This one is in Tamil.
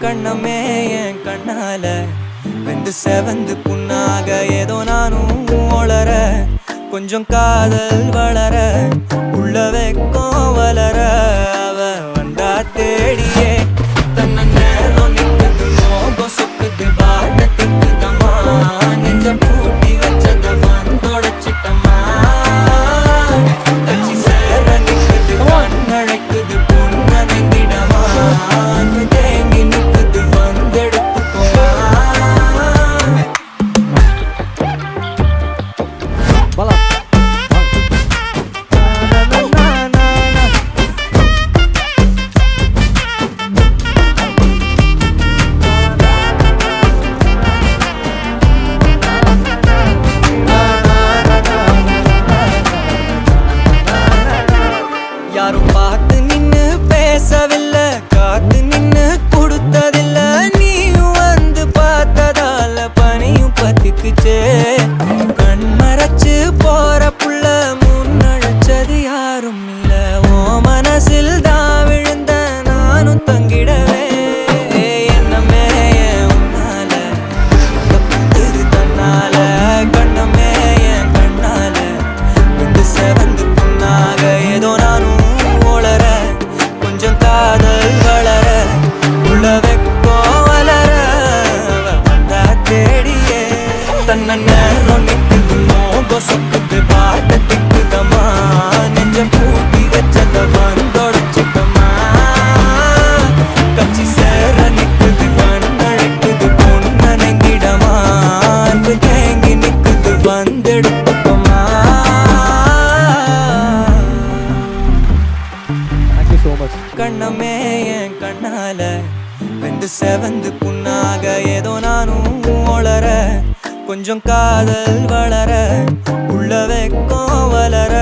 கண்ணமே என் கண்ணால வெந்து செவந்து புண்ணாக ஏதோ நானும் ஒளர கொஞ்சம் காதல் வளர உள்ள வெக்கம் வளர அவ வந்தா தேடியே தன்ன நேரம் நிற்குது மோகம் சொக்குது பாட்ட திக்குதம்மா நெஞ்ச பூட்டி வச்சத வந்தொடச்சிட்டம்மா கட்சி சேர நிற்குது கண்ணழைக்குது பொன்னடைந்திடமா தேங்கி நிற்குது வந்தெடுத்துக்கோமா யாரும் பார்த்து நின்னு பேசவில்லை காத்து நின்னு கொடுத்ததில்லை நீயும் வந்து பார்த்ததால பனியும் பத்திக்குச்சே கண் மறைச்சு போற புள்ள முன்னழைச்சது யாரும் இல்ல ஓ மனசில் தான் விழுந்த நானும் தங்கிடவே என்னமே உன்னால தப்புது தன்னால கண்ணமே என் கண்ணால வந்து செவந்து புண்ணாக ஏதோ நானும் ஒளர கொஞ்சம் காதல் வளர உள்ள வெக்கோ வளர வந்தா தேடியே தன்ன நேரம் நிற்குது மோகம் சொக்குது பாட்ட திக்குதம்மா நெஞ்ச பூட்டி வச்சத வந்தொடச்சிட்டம்மா கட்சி சேர நிற்குது கண்ணழைக்குது பொன்னடைந்திடமா தேங்கி நிற்குது வந்தெடுத்துக்கோமா. கண்ணமே என் கண்ணால வெந்து செவந்து புண்ணாக ஏதோ நானும் ஒளர கொஞ்சம் காதல் வளர உள்ள வெக்கம் வளர